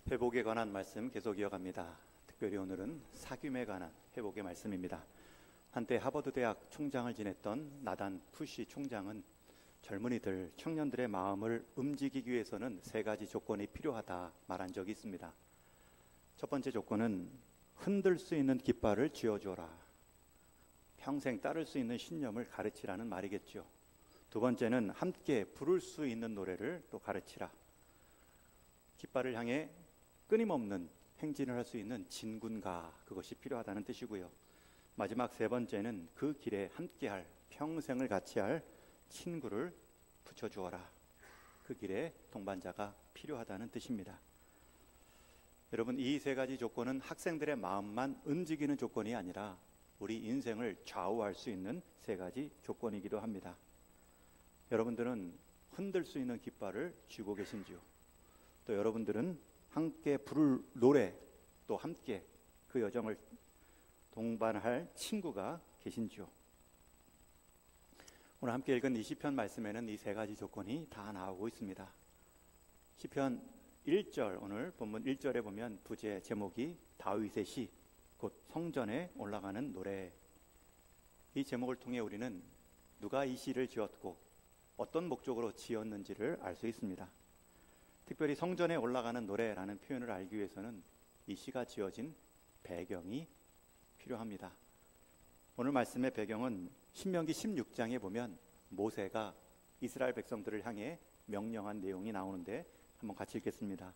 회복에 관한 말씀 계속 이어갑니다. 특별히 오늘은 사귐에 관한 회복의 말씀입니다. 한때 하버드 대학 총장을 지냈던 나단 푸시 총장은 젊은이들, 청년들의 마음을 움직이기 위해서는 세 가지 조건이 필요하다 말한 적이 있습니다. 첫 번째 조건은 흔들 수 있는 깃발을 쥐어주어라. 평생 따를 수 있는 신념을 가르치라는 말이겠죠. 두 번째는 함께 부를 수 있는 노래를 또 가르치라. 깃발을 향해 끊임없는 행진을 할 수 있는 진군가, 그것이 필요하다는 뜻이고요. 마지막 세 번째는 그 길에 함께할, 평생을 같이 할 친구를 붙여주어라. 그 길에 동반자가 필요하다는 뜻입니다. 여러분, 이 세 가지 조건은 학생들의 마음만 움직이는 조건이 아니라 우리 인생을 좌우할 수 있는 세 가지 조건이기도 합니다. 여러분들은 흔들 수 있는 깃발을 쥐고 계신지요? 또 여러분들은 함께 부를 노래, 또 함께 그 여정을 동반할 친구가 계신지요? 오늘 함께 읽은 이 시편 말씀에는 이 세 가지 조건이 다 나오고 있습니다. 시편 1절, 오늘 본문 1절에 보면 부제 제목이 다윗의 시, 곧 성전에 올라가는 노래. 이 제목을 통해 우리는 누가 이 시를 지었고 어떤 목적으로 지었는지를 알 수 있습니다. 특별히 성전에 올라가는 노래라는 표현을 알기 위해서는 이 시가 지어진 배경이 필요합니다. 오늘 말씀의 배경은 신명기 16장에 보면 모세가 이스라엘 백성들을 향해 명령한 내용이 나오는데 한번 같이 읽겠습니다.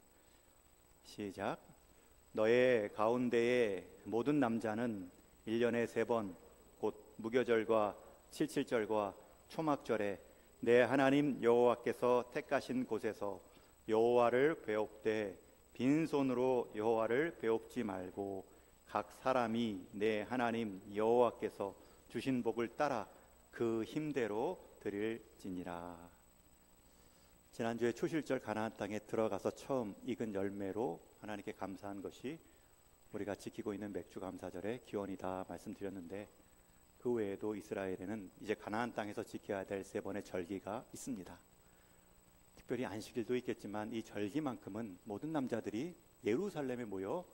시작. 너의 가운데의 모든 남자는 1년에 3번 곧 무교절과 칠칠절과 초막절에 내 하나님 여호와께서 택하신 곳에서 여호와를 배웁되 빈손으로 여호와를 배웁지 말고 각 사람이 내 하나님 여호와께서 주신 복을 따라 그 힘대로 드릴지니라. 지난주에 초실절 가나안 땅에 들어가서 처음 익은 열매로 하나님께 감사한 것이 우리가 지키고 있는 맥주 감사절의 기원이다 말씀드렸는데, 그 외에도 이스라엘에는 이제 가나안 땅에서 지켜야 될 3번의 절기가 있습니다. 특별히 안식일도 있겠지만 이 절기만큼은 모든 남자들이 예루살렘에 모여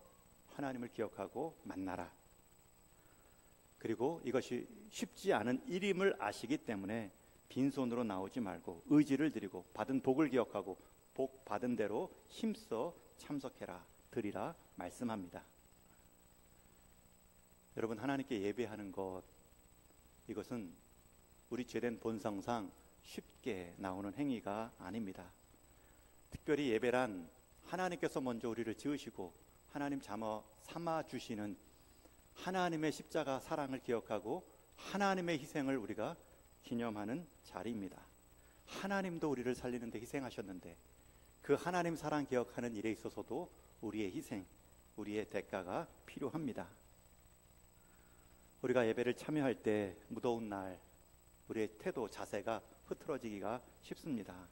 하나님을 기억하고 만나라. 그리고 이것이 쉽지 않은 일임을 아시기 때문에 빈손으로 나오지 말고 의지를 드리고 받은 복을 기억하고 복 받은 대로 힘써 참석해라, 드리라 말씀합니다. 여러분, 하나님께 예배하는 것, 이것은 우리 죄된 본성상 쉽게 나오는 행위가 아닙니다. 특별히 예배란 하나님께서 먼저 우리를 지으시고 하나님 삼아 주시는 하나님의 십자가 사랑을 기억하고 하나님의 희생을 우리가 기념하는 자리입니다. 하나님도 우리를 살리는 데 희생하셨는데 그 하나님 사랑 기억하는 일에 있어서도 우리의 희생, 우리의 대가가 필요합니다. 우리가 예배를 참여할 때 무더운 날 우리의 태도, 자세가 흐트러지기가 쉽습니다.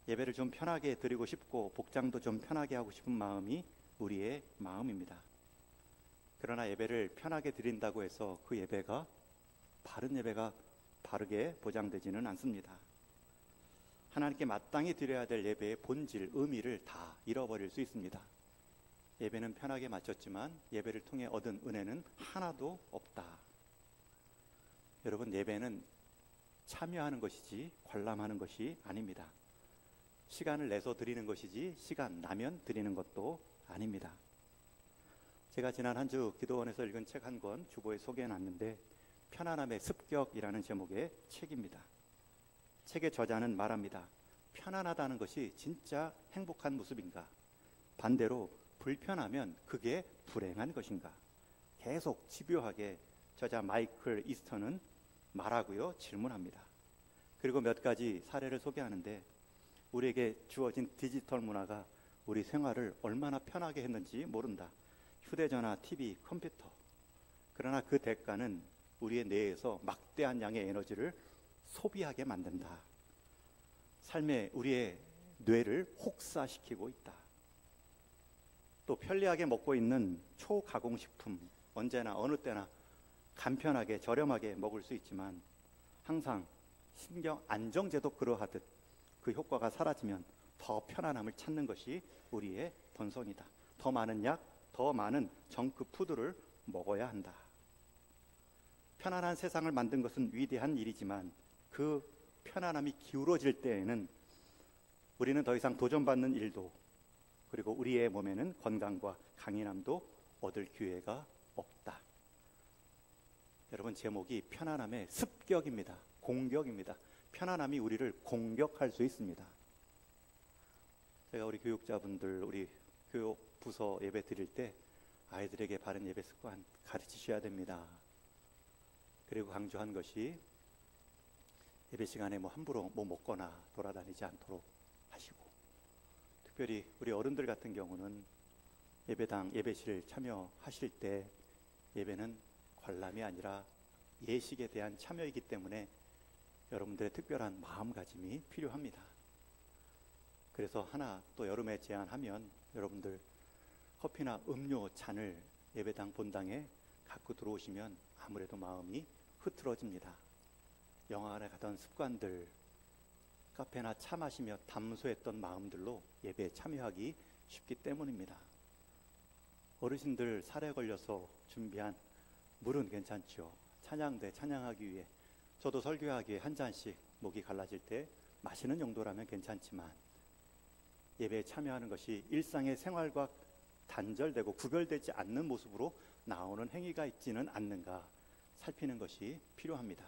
예배를 좀 편하게 드리고 싶고 복장도 좀 편하게 하고 싶은 마음이 우리의 마음입니다. 그러나 예배를 편하게 드린다고 해서 그 예배가 바른 예배가 바르게 보장되지는 않습니다. 하나님께 마땅히 드려야 될 예배의 본질, 의미를 다 잃어버릴 수 있습니다. 예배는 편하게 마쳤지만 예배를 통해 얻은 은혜는 하나도 없다. 여러분, 예배는 참여하는 것이지 관람하는 것이 아닙니다. 시간을 내서 드리는 것이지 시간 나면 드리는 것도 아닙니다. 제가 지난 한 주 기도원에서 읽은 책 한 권 주보에 소개해놨는데, 편안함의 습격이라는 제목의 책입니다. 책의 저자는 말합니다. 편안하다는 것이 진짜 행복한 모습인가? 반대로 불편하면 그게 불행한 것인가? 계속 집요하게 저자 마이클 이스턴은 말하고요, 질문합니다. 그리고 몇 가지 사례를 소개하는데, 우리에게 주어진 디지털 문화가 우리 생활을 얼마나 편하게 했는지 모른다. 휴대전화, TV, 컴퓨터. 그러나 그 대가는 우리의 뇌에서 막대한 양의 에너지를 소비하게 만든다. 삶에 우리의 뇌를 혹사시키고 있다. 또 편리하게 먹고 있는 초가공식품, 언제나 어느 때나 간편하게 저렴하게 먹을 수 있지만 항상 신경 안정제도 그러하듯 그 효과가 사라지면 더 편안함을 찾는 것이 우리의 본성이다. 더 많은 약, 더 많은 정크푸드를 먹어야 한다. 편안한 세상을 만든 것은 위대한 일이지만 그 편안함이 기울어질 때에는 우리는 더 이상 도전받는 일도, 그리고 우리의 몸에는 건강과 강인함도 얻을 기회가 없다. 여러분, 제목이 편안함의 습격입니다. 공격입니다. 편안함이 우리를 공격할 수 있습니다. 제가 우리 교육자분들, 우리 교육 부서 예배 드릴 때 아이들에게 바른 예배 습관 가르치셔야 됩니다. 그리고 강조한 것이 예배 시간에 함부로 먹거나 돌아다니지 않도록 하시고, 특별히 우리 어른들 같은 경우는 예배당, 예배실 참여하실 때 예배는 관람이 아니라 예식에 대한 참여이기 때문에 여러분들의 특별한 마음가짐이 필요합니다. 그래서 하나 또 여름에 제안하면 여러분들 커피나 음료 잔을 예배당 본당에 갖고 들어오시면 아무래도 마음이 흐트러집니다. 영화관에 가던 습관들, 카페나 차 마시며 담소했던 마음들로 예배에 참여하기 쉽기 때문입니다. 어르신들 살에 걸려서 준비한 물은 괜찮죠. 찬양대 찬양하기 위해, 저도 설교하기에 한 잔씩 목이 갈라질 때 마시는 용도라면 괜찮지만 예배에 참여하는 것이 일상의 생활과 단절되고 구별되지 않는 모습으로 나오는 행위가 있지는 않는가 살피는 것이 필요합니다.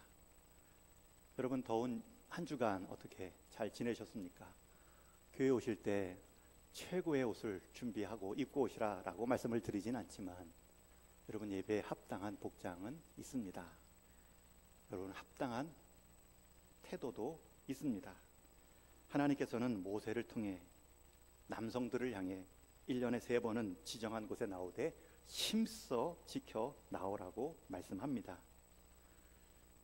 여러분, 더운 한 주간 어떻게 잘 지내셨습니까? 교회 오실 때 최고의 옷을 준비하고 입고 오시라라고 말씀을 드리진 않지만 여러분, 예배에 합당한 복장은 있습니다. 여러분, 합당한 태도도 있습니다. 하나님께서는 모세를 통해 남성들을 향해 1년에 3번은 지정한 곳에 나오되 힘써 지켜 나오라고 말씀합니다.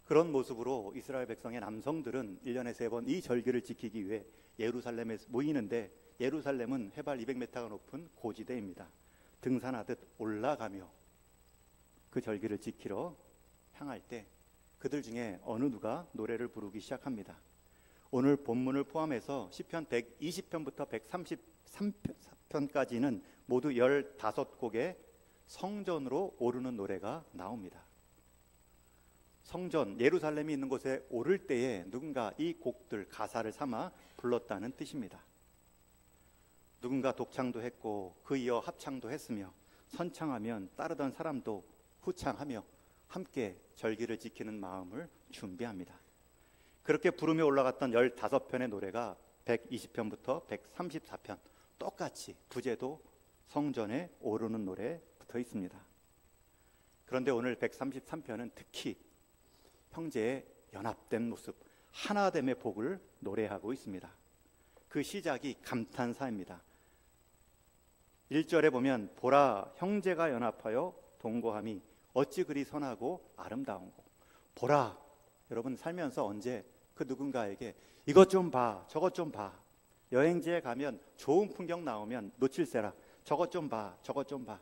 그런 모습으로 이스라엘 백성의 남성들은 1년에 3번 이 절기를 지키기 위해 예루살렘에 모이는데, 예루살렘은 해발 200m가 높은 고지대입니다. 등산하듯 올라가며 그 절기를 지키러 향할 때 그들 중에 어느 누가 노래를 부르기 시작합니다. 오늘 본문을 포함해서 시편 120편부터 133편까지는 모두 15곡의 성전으로 오르는 노래가 나옵니다. 성전, 예루살렘이 있는 곳에 오를 때에 누군가 이 곡들 가사를 삼아 불렀다는 뜻입니다. 누군가 독창도 했고 그 이어 합창도 했으며 선창하면 따르던 사람도 후창하며 함께 절기를 지키는 마음을 준비합니다. 그렇게 부르며 올라갔던 15편의 노래가 120편부터 134편 똑같이 부제도 성전에 오르는 노래 붙어 있습니다. 그런데 오늘 133편은 특히 형제의 연합된 모습, 하나됨의 복을 노래하고 있습니다. 그 시작이 감탄사입니다. 1절에 보면 보라, 형제가 연합하여 동거함이 어찌 그리 선하고 아름다운고. 보라, 여러분 살면서 언제 그 누군가에게 이것 좀 봐, 저것 좀 봐, 여행지에 가면 좋은 풍경 나오면 놓칠세라, 저것 좀 봐, 저것 좀 봐,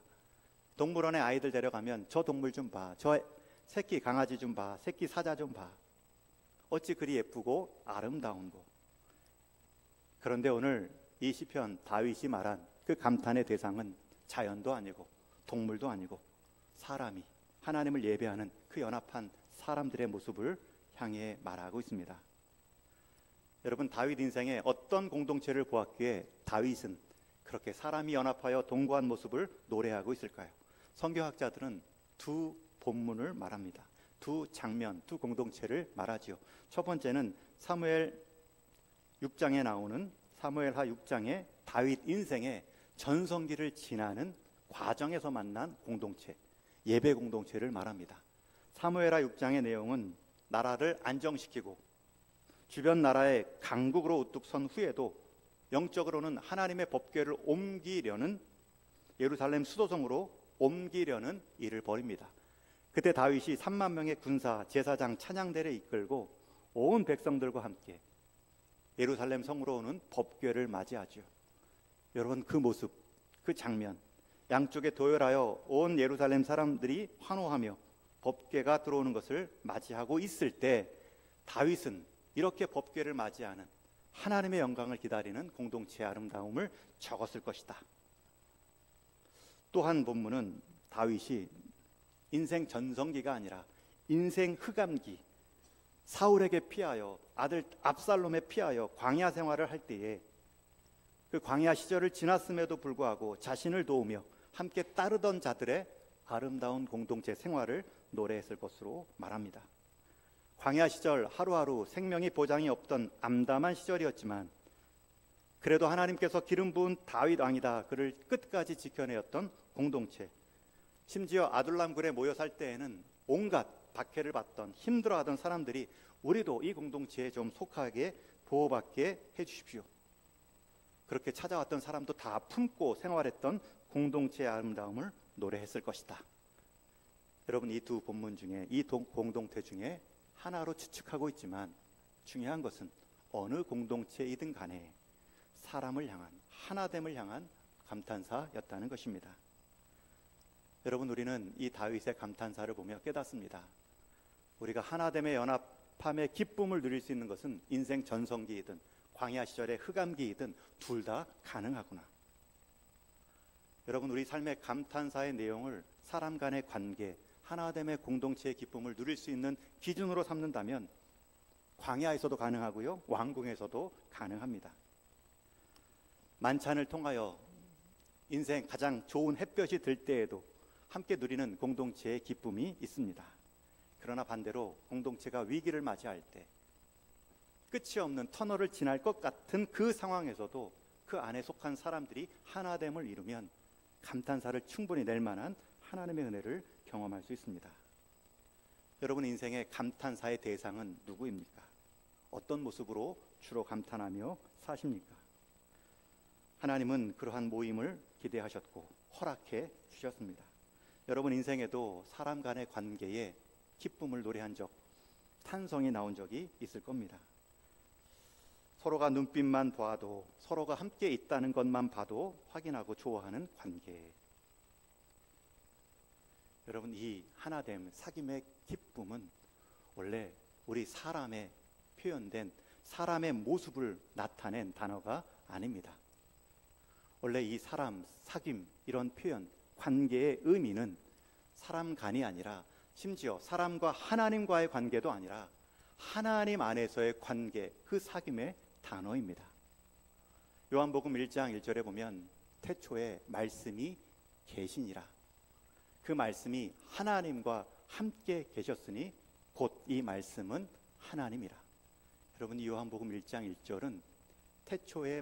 동물원에 아이들 데려가면 저 동물 좀 봐, 저 새끼 강아지 좀 봐, 새끼 사자 좀 봐, 어찌 그리 예쁘고 아름다운고. 그런데 오늘 이 시편 다윗이 말한 그 감탄의 대상은 자연도 아니고 동물도 아니고 사람이 하나님을 예배하는 그 연합한 사람들의 모습을 향해 말하고 있습니다. 여러분, 다윗 인생에 어떤 공동체를 보았기에 다윗은 그렇게 사람이 연합하여 동거한 모습을 노래하고 있을까요? 성경학자들은 두 본문을 말합니다. 두 장면, 두 공동체를 말하지요. 첫 번째는 사무엘 6장에 나오는 사무엘하 6장의 다윗 인생의 전성기를 지나는 과정에서 만난 공동체, 예배 공동체를 말합니다. 사무엘하 6장의 내용은 나라를 안정시키고 주변 나라의 강국으로 우뚝 선 후에도 영적으로는 하나님의 법궤를 옮기려는, 예루살렘 수도성으로 옮기려는 일을 벌입니다. 그때 다윗이 3만 명의 군사, 제사장, 찬양대를 이끌고 온 백성들과 함께 예루살렘 성으로 오는 법궤를 맞이하죠. 여러분, 그 모습, 그 장면, 양쪽에 도열하여 온 예루살렘 사람들이 환호하며 법궤가 들어오는 것을 맞이하고 있을 때 다윗은 이렇게 법궤를 맞이하는 하나님의 영광을 기다리는 공동체의 아름다움을 적었을 것이다. 또한 본문은 다윗이 인생 전성기가 아니라 인생 흑암기, 사울에게 피하여 아들 압살롬에 피하여 광야 생활을 할 때에 그 광야 시절을 지났음에도 불구하고 자신을 도우며 함께 따르던 자들의 아름다운 공동체 생활을 노래했을 것으로 말합니다. 광야 시절 하루하루 생명이 보장이 없던 암담한 시절이었지만 그래도 하나님께서 기름 부은 다윗 왕이다 그를 끝까지 지켜내었던 공동체, 심지어 아둘람굴에 모여 살 때에는 온갖 박해를 받던 힘들어하던 사람들이 우리도 이 공동체에 좀 속하게 보호받게 해주십시오, 그렇게 찾아왔던 사람도 다 품고 생활했던 공동체의 아름다움을 노래했을 것이다. 여러분, 이 두 본문 중에 이 공동체 중에 하나로 추측하고 있지만 중요한 것은 어느 공동체이든 간에 사람을 향한, 하나됨을 향한 감탄사였다는 것입니다. 여러분, 우리는 이 다윗의 감탄사를 보며 깨닫습니다. 우리가 하나됨의 연합함의 기쁨을 누릴 수 있는 것은 인생 전성기이든 광야 시절의 흑암기이든 둘 다 가능하구나. 여러분, 우리 삶의 감탄사의 내용을 사람 간의 관계, 하나됨의 공동체의 기쁨을 누릴 수 있는 기준으로 삼는다면 광야에서도 가능하고요, 왕궁에서도 가능합니다. 만찬을 통하여 인생 가장 좋은 햇볕이 들 때에도 함께 누리는 공동체의 기쁨이 있습니다. 그러나 반대로 공동체가 위기를 맞이할 때, 끝이 없는 터널을 지날 것 같은 그 상황에서도 그 안에 속한 사람들이 하나됨을 이루면 감탄사를 충분히 낼 만한 하나님의 은혜를 경험할 수 있습니다. 여러분, 인생의 감탄사의 대상은 누구입니까? 어떤 모습으로 주로 감탄하며 사십니까? 하나님은 그러한 모임을 기대하셨고 허락해 주셨습니다. 여러분 인생에도 사람 간의 관계에 기쁨을 노래한 적, 탄성이 나온 적이 있을 겁니다. 서로가 눈빛만 봐도, 서로가 함께 있다는 것만 봐도 확인하고 좋아하는 관계. 여러분, 이 하나됨, 사귐의 기쁨은 원래 우리 사람의 표현된 사람의 모습을 나타낸 단어가 아닙니다. 원래 이 사람, 사귐, 이런 표현, 관계의 의미는 사람 간이 아니라 심지어 사람과 하나님과의 관계도 아니라 하나님 안에서의 관계, 그 사귐의 단어입니다. 요한복음 1장 1절에 보면 태초에 말씀이 계시니라. 그 말씀이 하나님과 함께 계셨으니 곧 이 말씀은 하나님이라. 여러분, 이 요한복음 1장 1절은 태초에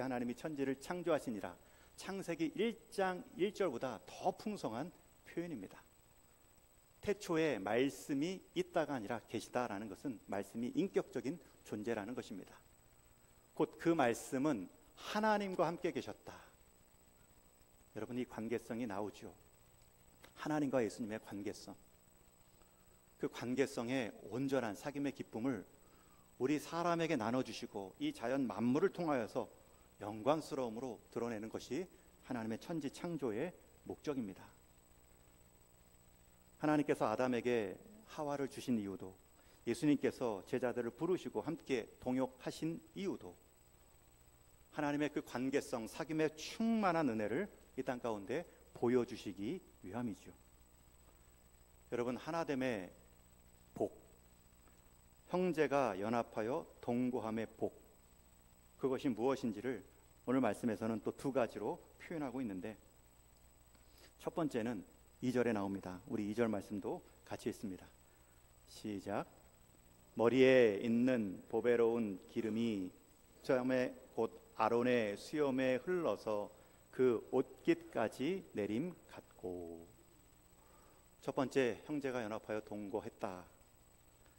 하나님이 천지를 창조하시니라, 창세기 1장 1절보다 더 풍성한 표현입니다. 태초에 말씀이 있다가 아니라 계시다라는 것은 말씀이 인격적인 존재라는 것입니다. 곧 그 말씀은 하나님과 함께 계셨다. 여러분, 이 관계성이 나오죠. 하나님과 예수님의 관계성, 그 관계성의 온전한 사귐의 기쁨을 우리 사람에게 나눠주시고 이 자연 만물을 통하여서 영광스러움으로 드러내는 것이 하나님의 천지 창조의 목적입니다. 하나님께서 아담에게 하와를 주신 이유도, 예수님께서 제자들을 부르시고 함께 동역하신 이유도 하나님의 그 관계성, 사귐의 충만한 은혜를 이 땅 가운데 보여주시기 위함이죠. 여러분, 하나됨의 복, 형제가 연합하여 동거함의 복, 그것이 무엇인지를 오늘 말씀에서는 또 두 가지로 표현하고 있는데, 첫 번째는 2절에 나옵니다. 우리 2절 말씀도 같이 있습니다. 시작. 머리에 있는 보배로운 기름이 처음에 곧 아론의 수염에 흘러서 그 옷깃까지 내림 같고. 첫 번째, 형제가 연합하여 동거했다.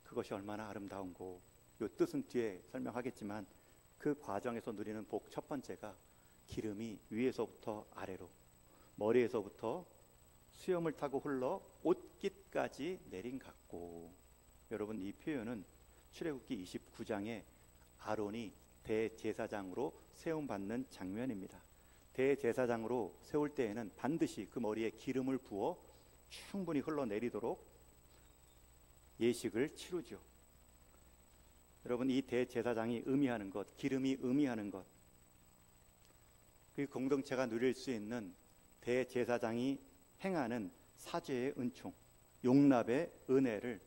그것이 얼마나 아름다운고, 이 뜻은 뒤에 설명하겠지만 그 과정에서 누리는 복 첫 번째가 기름이 위에서부터 아래로, 머리에서부터 수염을 타고 흘러 옷깃까지 내린 같고. 여러분, 이 표현은 출애굽기 29장에 아론이 대제사장으로 세움받는 장면입니다. 대제사장으로 세울 때에는 반드시 그 머리에 기름을 부어 충분히 흘러내리도록 예식을 치르죠. 여러분, 이 대제사장이 의미하는 것, 기름이 의미하는 것, 그 공동체가 누릴 수 있는 대제사장이 행하는 사죄의 은총, 용납의 은혜를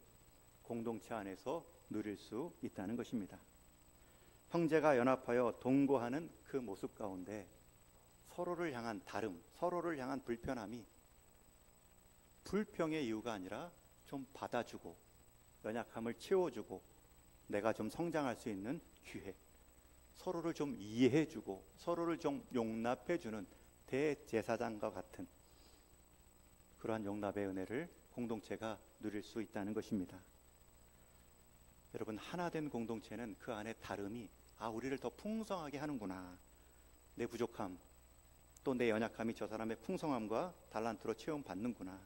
공동체 안에서 누릴 수 있다는 것입니다. 형제가 연합하여 동거하는 그 모습 가운데 서로를 향한 다름, 서로를 향한 불편함이 불평의 이유가 아니라 좀 받아주고 연약함을 채워주고 내가 좀 성장할 수 있는 기회, 서로를 좀 이해해주고 서로를 좀 용납해주는 대제사장과 같은 그러한 용납의 은혜를 공동체가 누릴 수 있다는 것입니다. 여러분, 하나된 공동체는 그 안에 다름이 우리를 더 풍성하게 하는구나, 내 부족함 또 내 연약함이 저 사람의 풍성함과 달란트로 채움받는구나.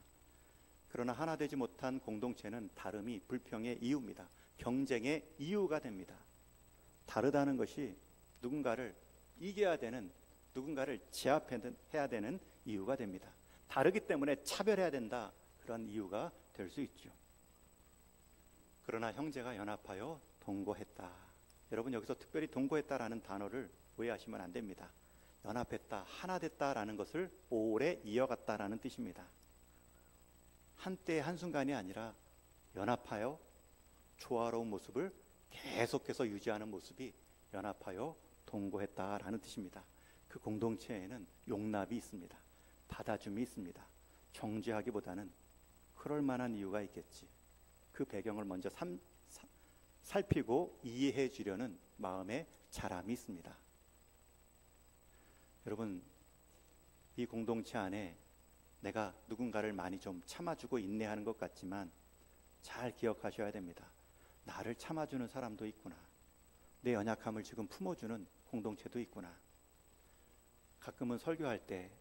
그러나 하나 되지 못한 공동체는 다름이 불평의 이유입니다. 경쟁의 이유가 됩니다. 다르다는 것이 누군가를 이겨야 되는, 누군가를 제압해야 되는 이유가 됩니다. 다르기 때문에 차별해야 된다, 그런 이유가 될 수 있죠. 그러나 형제가 연합하여 동거했다. 여러분, 여기서 특별히 동거했다라는 단어를 오해하시면 안 됩니다. 연합했다, 하나 됐다라는 것을 오래 이어갔다라는 뜻입니다. 한때 한순간이 아니라 연합하여 조화로운 모습을 계속해서 유지하는 모습이 연합하여 동거했다라는 뜻입니다. 그 공동체에는 용납이 있습니다. 받아줌이 있습니다. 정죄하기보다는 그럴 만한 이유가 있겠지, 그 배경을 먼저 살피고 이해해 주려는 마음의 자람이 있습니다. 여러분, 이 공동체 안에 내가 누군가를 많이 좀 참아주고 인내하는 것 같지만 잘 기억하셔야 됩니다. 나를 참아주는 사람도 있구나, 내 연약함을 지금 품어주는 공동체도 있구나. 가끔은 설교할 때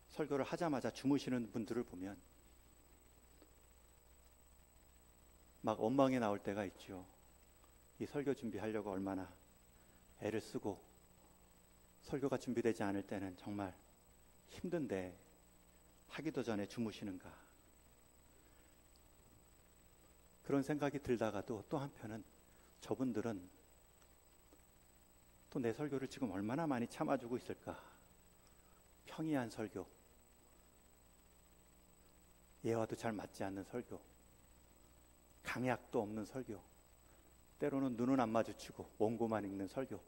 설교를 하자마자 주무시는 분들을 보면 막 원망이 나올 때가 있죠. 이 설교 준비하려고 얼마나 애를 쓰고 설교가 준비되지 않을 때는 정말 힘든데 하기도 전에 주무시는가, 그런 생각이 들다가도 또 한편은 저분들은 또 내 설교를 지금 얼마나 많이 참아주고 있을까. 평이한 설교, 예와도 잘 맞지 않는 설교, 강약도 없는 설교, 때로는 눈은 안 마주치고 원고만 읽는 설교,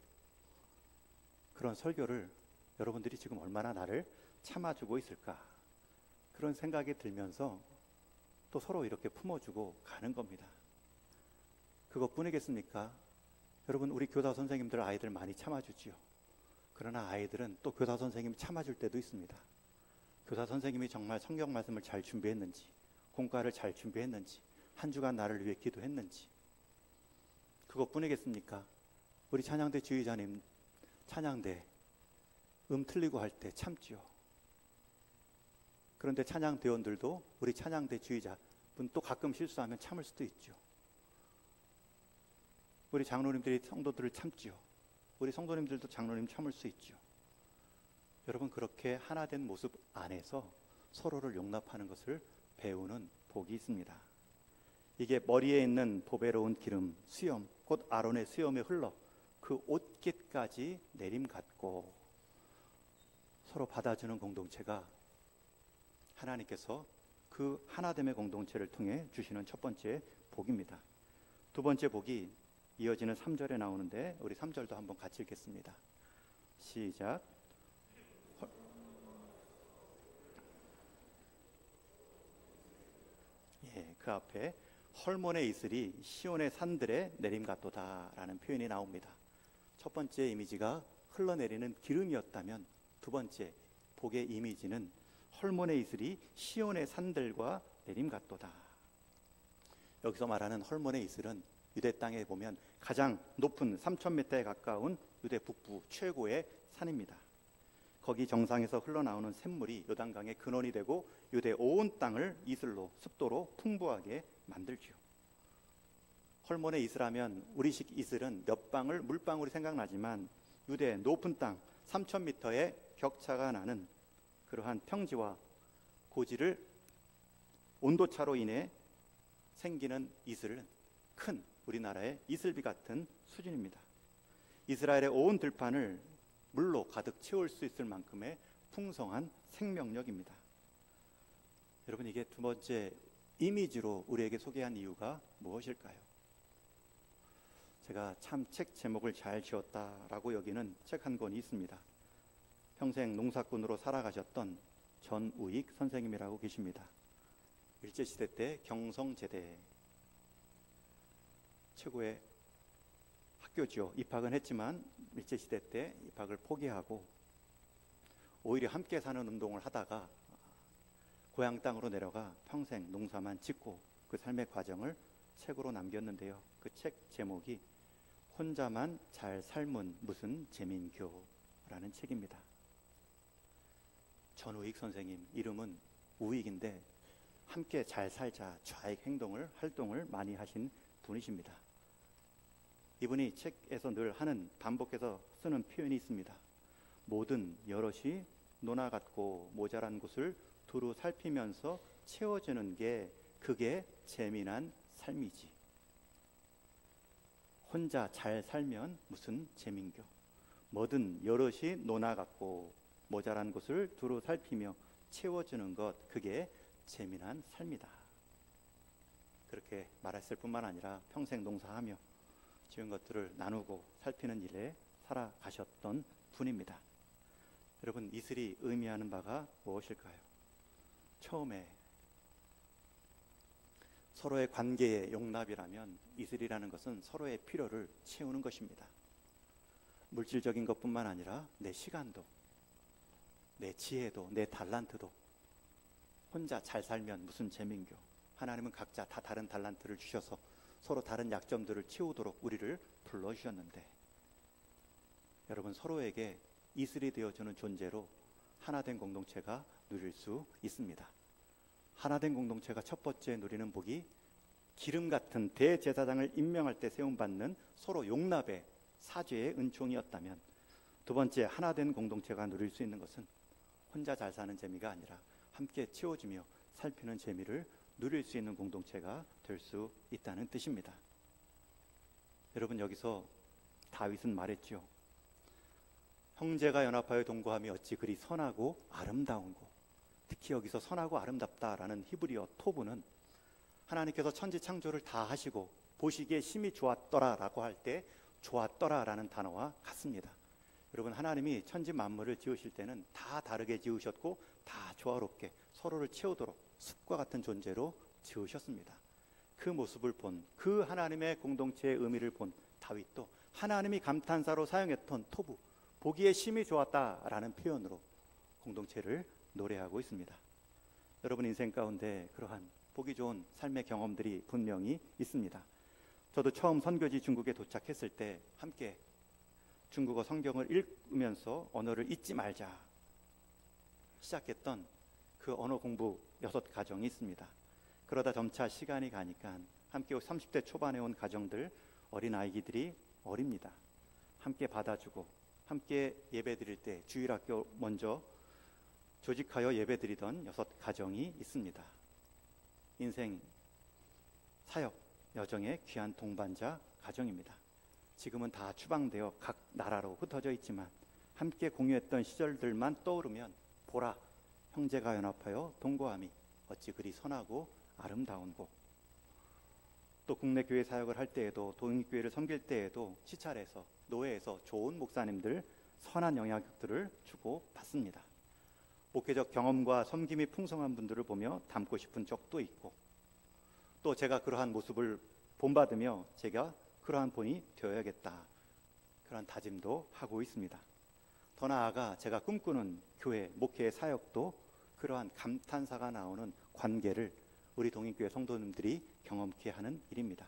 그런 설교를 여러분들이 지금 얼마나 나를 참아주고 있을까, 그런 생각이 들면서 또 서로 이렇게 품어주고 가는 겁니다. 그것뿐이겠습니까? 여러분, 우리 교사 선생님들 아이들 많이 참아주지요. 그러나 아이들은 또 교사 선생님이 참아줄 때도 있습니다. 교사 선생님이 정말 성경 말씀을 잘 준비했는지, 공과를 잘 준비했는지, 한 주간 나를 위해 기도했는지, 그것뿐이겠습니까? 우리 찬양대 지휘자님 찬양대 틀리고 할 때 참지요. 그런데 찬양대원들도 우리 찬양대 지휘자분 또 가끔 실수하면 참을 수도 있죠. 우리 장로님들이 성도들을 참지요. 우리 성도님들도 장로님 참을 수 있죠. 여러분, 그렇게 하나된 모습 안에서 서로를 용납하는 것을 배우는 복이 있습니다. 이게 머리에 있는 보배로운 기름, 수염, 곧 아론의 수염에 흘러 그 옷깃까지 내림갖고 서로 받아주는 공동체가 하나님께서 그 하나됨의 공동체를 통해 주시는 첫 번째 복입니다. 두 번째 복이 이어지는 3절에 나오는데 우리 3절도 한번 같이 읽겠습니다. 시작. 그 앞에 헐몬의 이슬이 시온의 산들에 내림같도다 라는 표현이 나옵니다. 첫 번째 이미지가 흘러내리는 기름이었다면 두 번째 복의 이미지는 헐몬의 이슬이 시온의 산들과 내림같도다. 여기서 말하는 헐몬의 이슬은 유대 땅에 보면 가장 높은 3,000m에 가까운 유대 북부 최고의 산입니다. 거기 정상에서 흘러나오는 샘물이 요단강의 근원이 되고 유대 온 땅을 이슬로, 습도로 풍부하게 만들지요. 헐몬의 이슬하면 우리식 이슬은 몇 방울 물방울이 생각나지만 유대 높은 땅 3,000m의 격차가 나는 그러한 평지와 고지를 온도차로 인해 생기는 이슬은 큰 우리나라의 이슬비 같은 수준입니다. 이스라엘의 온 들판을 물로 가득 채울 수 있을 만큼의 풍성한 생명력입니다. 여러분, 이게 두 번째 이미지로 우리에게 소개한 이유가 무엇일까요? 제가 참 책 제목을 잘 지었다라고 여기는 책 한 권이 있습니다. 평생 농사꾼으로 살아가셨던 전우익 선생님이라고 계십니다. 일제시대 때 경성제대 최고의 학교죠. 입학은 했지만 일제시대 때 입학을 포기하고 오히려 함께 사는 운동을 하다가 고향 땅으로 내려가 평생 농사만 짓고 그 삶의 과정을 책으로 남겼는데요. 그 책 제목이 혼자만 잘 삶은 무슨 재민교라는 책입니다. 전우익 선생님, 이름은 우익인데 함께 잘 살자 좌익 활동을 많이 하신 분이십니다. 이분이 책에서 늘 하는 반복해서 쓰는 표현이 있습니다. 모든 여럿이 노나 같고 모자란 곳을 두루 살피면서 채워주는 게 그게 재미난 삶이지. 혼자 잘 살면 무슨 재민교. 뭐든 여럿이 노나 같고 모자란 곳을 두루 살피며 채워주는 것, 그게 재미난 삶이다. 그렇게 말했을 뿐만 아니라 평생 농사하며 지은 것들을 나누고 살피는 일에 살아가셨던 분입니다. 여러분, 이슬이 의미하는 바가 무엇일까요? 처음에 서로의 관계의 용납이라면 이슬이라는 것은 서로의 필요를 채우는 것입니다. 물질적인 것뿐만 아니라 내 시간도, 내 지혜도, 내 달란트도. 혼자 잘 살면 무슨 재민교. 하나님은 각자 다 다른 달란트를 주셔서 서로 다른 약점들을 채우도록 우리를 불러주셨는데, 여러분, 서로에게 이슬이 되어주는 존재로 하나된 공동체가 누릴 수 있습니다. 하나된 공동체가 첫 번째 누리는 복이 기름 같은 대제사장을 임명할 때 세움받는 서로 용납의 사죄의 은총이었다면, 두 번째 하나된 공동체가 누릴 수 있는 것은 혼자 잘 사는 재미가 아니라 함께 채워주며 살피는 재미를 누릴 수 있는 공동체가 될 수 있다는 뜻입니다. 여러분, 여기서 다윗은 말했죠. 형제가 연합하여 동거함이 어찌 그리 선하고 아름다운고. 특히 여기서 선하고 아름답다라는 히브리어 토브는 하나님께서 천지 창조를 다 하시고 보시기에 심히 좋았더라라고 할 때 좋았더라라는 단어와 같습니다. 여러분, 하나님이 천지 만물을 지으실 때는 다 다르게 지으셨고 다 조화롭게 서로를 채우도록 숲과 같은 존재로 지으셨습니다. 그 모습을 본, 그 하나님의 공동체의 의미를 본 다윗도 하나님이 감탄사로 사용했던 토부, 보기에 심히 좋았다라는 표현으로 공동체를 노래하고 있습니다. 여러분 인생 가운데 그러한 보기 좋은 삶의 경험들이 분명히 있습니다. 저도 처음 선교지 중국에 도착했을 때 함께 중국어 성경을 읽으면서 언어를 잊지 말자 시작했던 그 언어 공부 6가정이 있습니다. 그러다 점차 시간이 가니까 함께 30대 초반에 온 가정들, 어린아이들이 어립니다. 함께 받아주고 함께 예배드릴 때 주일학교 먼저 조직하여 예배드리던 6가정이 있습니다. 인생 사역 여정의 귀한 동반자 가정입니다. 지금은 다 추방되어 각 나라로 흩어져 있지만 함께 공유했던 시절들만 떠오르면 보라, 형제가 연합하여 동거함이 어찌 그리 선하고 아름다운고. 또 국내 교회 사역을 할 때에도, 동익교회를 섬길 때에도 시찰에서, 노회에서 좋은 목사님들, 선한 영향력들을 주고 받습니다. 목회적 경험과 섬김이 풍성한 분들을 보며 닮고 싶은 적도 있고, 또 제가 그러한 모습을 본받으며 제가 그러한 본이 되어야겠다, 그런 다짐도 하고 있습니다. 더 나아가 제가 꿈꾸는 교회, 목회의 사역도 그러한 감탄사가 나오는 관계를 우리 동익교회 성도님들이 경험케 하는 일입니다.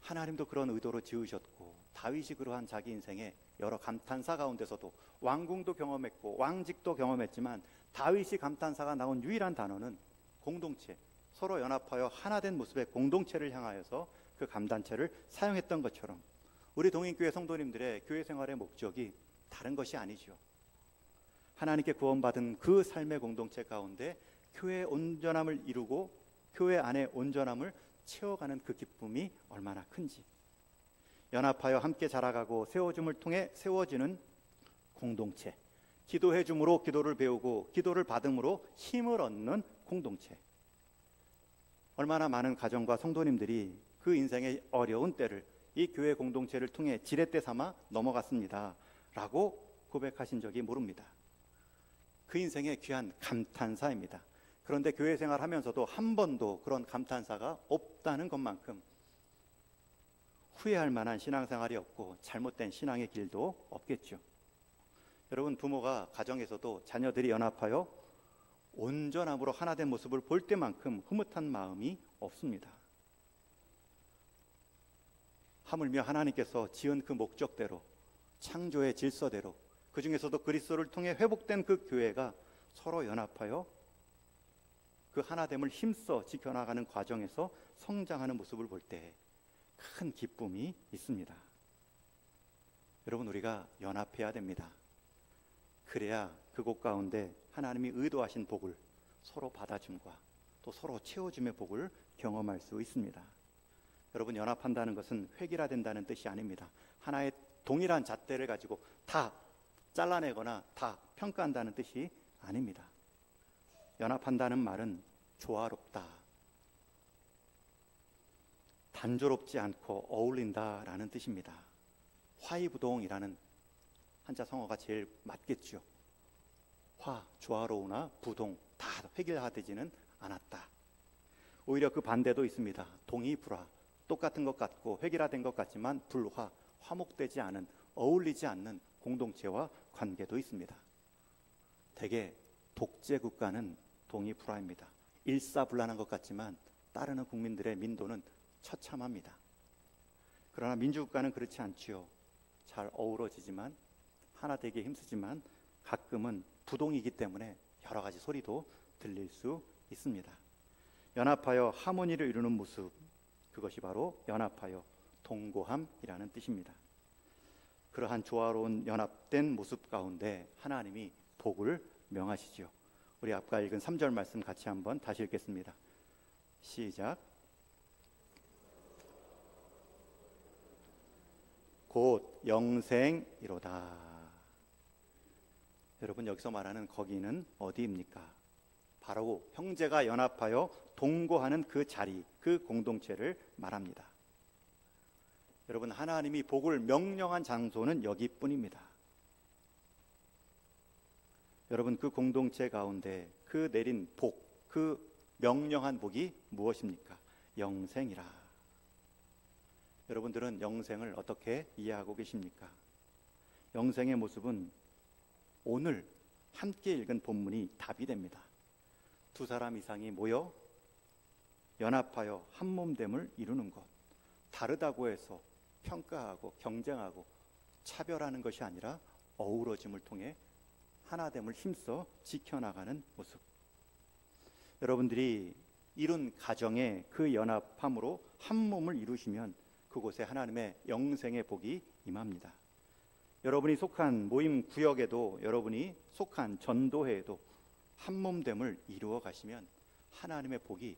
하나님도 그런 의도로 지으셨고 다윗이 그러한 자기 인생의 여러 감탄사 가운데서도 왕궁도 경험했고 왕직도 경험했지만 다윗이 감탄사가 나온 유일한 단어는 공동체, 서로 연합하여 하나된 모습의 공동체를 향하여서 그 감탄체를 사용했던 것처럼 우리 동익교회 성도님들의 교회 생활의 목적이 다른 것이 아니죠. 하나님께 구원받은 그 삶의 공동체 가운데 교회의 온전함을 이루고 교회 안의 온전함을 채워가는 그 기쁨이 얼마나 큰지, 연합하여 함께 자라가고 세워줌을 통해 세워지는 공동체, 기도해 줌으로 기도를 배우고 기도를 받음으로 힘을 얻는 공동체. 얼마나 많은 가정과 성도님들이 그 인생의 어려운 때를 이 교회 공동체를 통해 지렛대 삼아 넘어갔습니다 라고 고백하신 적이 모릅니다. 그 인생의 귀한 감탄사입니다. 그런데 교회 생활하면서도 한 번도 그런 감탄사가 없다는 것만큼 후회할 만한 신앙생활이 없고 잘못된 신앙의 길도 없겠죠. 여러분, 부모가 가정에서도 자녀들이 연합하여 온전함으로 하나 된 모습을 볼 때만큼 흐뭇한 마음이 없습니다. 하물며 하나님께서 지은 그 목적대로, 창조의 질서대로, 그 중에서도 그리스도를 통해 회복된 그 교회가 서로 연합하여 그 하나됨을 힘써 지켜나가는 과정에서 성장하는 모습을 볼 때 큰 기쁨이 있습니다. 여러분, 우리가 연합해야 됩니다. 그래야 그곳 가운데 하나님이 의도하신 복을 서로 받아줌과 또 서로 채워줌의 복을 경험할 수 있습니다. 여러분, 연합한다는 것은 획일화된다는 뜻이 아닙니다. 하나의 동일한 잣대를 가지고 다 잘라내거나 다 평가한다는 뜻이 아닙니다. 연합한다는 말은 조화롭다, 단조롭지 않고 어울린다라는 뜻입니다. 화이부동이라는 한자 성어가 제일 맞겠죠. 화, 조화로우나 부동, 다 획일화되지는 않았다. 오히려 그 반대도 있습니다. 동의불화, 똑같은 것 같고 획일화된 것 같지만 불화, 화목되지 않은, 어울리지 않는 공동체와 관계도 있습니다. 대개 독재 국가는 동의불화입니다. 일사불란한 것 같지만 따르는 국민들의 민도는 처참합니다. 그러나 민주국가는 그렇지 않지요. 잘 어우러지지만, 하나 되기에 힘쓰지만 가끔은 부동이기 때문에 여러 가지 소리도 들릴 수 있습니다. 연합하여 하모니를 이루는 모습, 그것이 바로 연합하여 동고함이라는 뜻입니다. 그러한 조화로운 연합된 모습 가운데 하나님이 복을 명하시죠. 우리 아까 읽은 3절 말씀 같이 한번 다시 읽겠습니다. 시작. 곧 영생이로다. 여러분, 여기서 말하는 거기는 어디입니까? 바로 형제가 연합하여 동거하는 그 자리, 그 공동체를 말합니다. 여러분, 하나님이 복을 명령한 장소는 여기뿐입니다. 여러분, 그 공동체 가운데 그 내린 복, 그 명령한 복이 무엇입니까? 영생이라. 여러분들은 영생을 어떻게 이해하고 계십니까? 영생의 모습은 오늘 함께 읽은 본문이 답이 됩니다. 두 사람 이상이 모여 연합하여 한 몸됨을 이루는 것, 다르다고 해서 평가하고 경쟁하고 차별하는 것이 아니라 어우러짐을 통해 하나됨을 힘써 지켜나가는 모습. 여러분들이 이룬 가정의 그 연합함으로 한 몸을 이루시면 그곳에 하나님의 영생의 복이 임합니다. 여러분이 속한 모임 구역에도, 여러분이 속한 전도회에도 한 몸됨을 이루어 가시면 하나님의 복이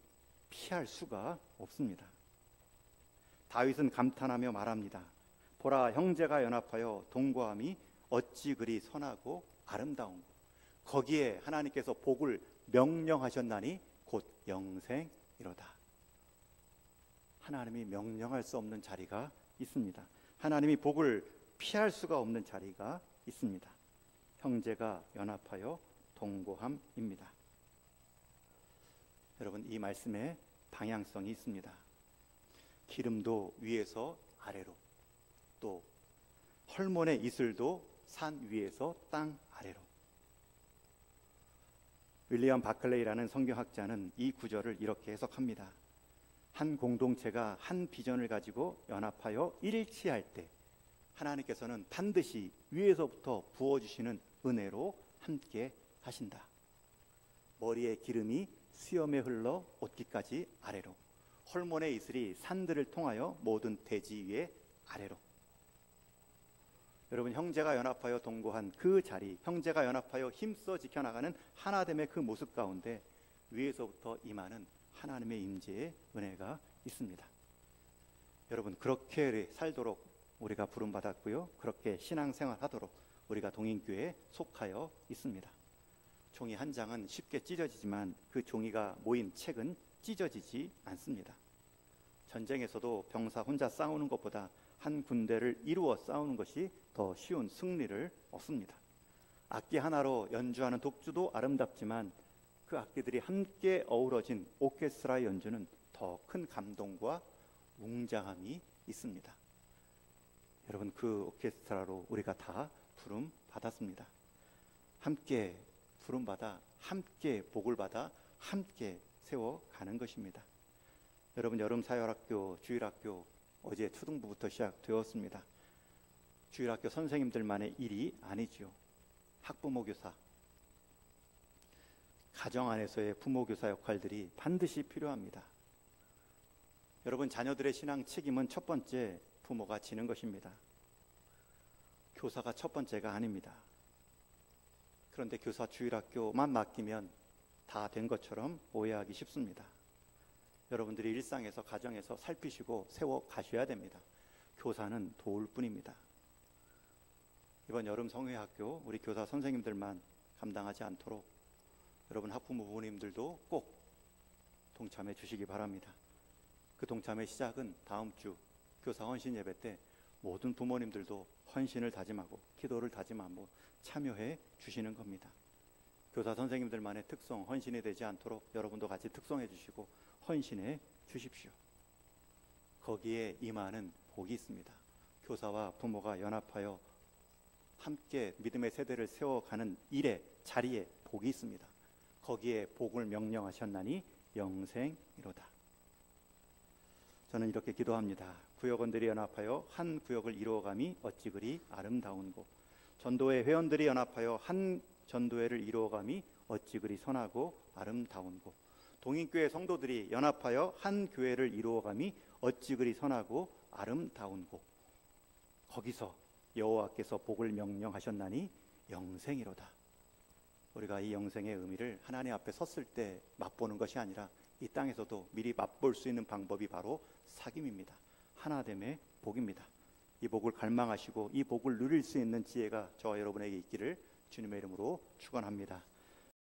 피할 수가 없습니다. 다윗은 감탄하며 말합니다. 보라, 형제가 연합하여 동거함이 어찌 그리 선하고 아름다운 것. 거기에 하나님께서 복을 명령하셨나니 곧 영생이로다. 하나님이 명령할 수 없는 자리가 있습니다. 하나님이 복을 피할 수가 없는 자리가 있습니다. 형제가 연합하여 동거함입니다. 여러분, 이 말씀에 방향성이 있습니다. 기름도 위에서 아래로, 또 헐몬의 이슬도 산 위에서 땅 아래로. 윌리엄 바클레이라는 성경학자는 이 구절을 이렇게 해석합니다. 한 공동체가 한 비전을 가지고 연합하여 일치할 때 하나님께서는 반드시 위에서부터 부어주시는 은혜로 함께 하신다. 머리에 기름이 수염에 흘러 옷깃까지 아래로, 헐몬의 이슬이 산들을 통하여 모든 대지 위에 아래로. 여러분, 형제가 연합하여 동거한 그 자리, 형제가 연합하여 힘써 지켜나가는 하나됨의 그 모습 가운데 위에서부터 임하는 하나님의 임재의 은혜가 있습니다. 여러분, 그렇게 살도록 우리가 부름받았고요. 그렇게 신앙생활하도록 우리가 동인교회에 속하여 있습니다. 종이 한 장은 쉽게 찢어지지만 그 종이가 모인 책은 찢어지지 않습니다. 전쟁에서도 병사 혼자 싸우는 것보다 한 군대를 이루어 싸우는 것이 더 쉬운 승리를 얻습니다. 악기 하나로 연주하는 독주도 아름답지만 그 악기들이 함께 어우러진 오케스트라 연주는 더 큰 감동과 웅장함이 있습니다. 여러분, 그 오케스트라로 우리가 다 부름 받았습니다. 함께 부름 받아 함께 복을 받아 함께 세워가는 것입니다. 여러분, 여름 사열학교, 주일학교 어제 초등부부터 시작되었습니다. 주일학교 선생님들만의 일이 아니지요. 학부모 교사, 가정 안에서의 부모 교사 역할들이 반드시 필요합니다. 여러분, 자녀들의 신앙 책임은 첫 번째 부모가 지는 것입니다. 교사가 첫 번째가 아닙니다. 그런데 교사 주일학교만 맡기면 다 된 것처럼 오해하기 쉽습니다. 여러분들이 일상에서 가정에서 살피시고 세워 가셔야 됩니다. 교사는 도울 뿐입니다. 이번 여름 성회학교 우리 교사 선생님들만 감당하지 않도록 여러분 학부모 부모님들도 꼭 동참해 주시기 바랍니다. 그 동참의 시작은 다음 주 교사 헌신 예배 때 모든 부모님들도 헌신을 다짐하고 기도를 다짐하고 참여해 주시는 겁니다. 교사 선생님들만의 특성 헌신이 되지 않도록 여러분도 같이 특성해 주시고 헌신해 주십시오. 거기에 임하는 복이 있습니다. 교사와 부모가 연합하여 함께 믿음의 세대를 세워가는 일에 자리에 복이 있습니다. 거기에 복을 명령하셨나니 영생이로다. 저는 이렇게 기도합니다. 구역원들이 연합하여 한 구역을 이루어감이 어찌 그리 아름다운고, 전도회 회원들이 연합하여 한 전도회를 이루어감이 어찌 그리 선하고 아름다운고, 동인교회 성도들이 연합하여 한 교회를 이루어감이 어찌 그리 선하고 아름다운고, 거기서 여호와께서 복을 명령하셨나니 영생이로다. 우리가 이 영생의 의미를 하나님 앞에 섰을 때 맛보는 것이 아니라 이 땅에서도 미리 맛볼 수 있는 방법이 바로 사귐입니다. 하나됨의 복입니다. 이 복을 갈망하시고 이 복을 누릴 수 있는 지혜가 저와 여러분에게 있기를 주님의 이름으로 축원합니다.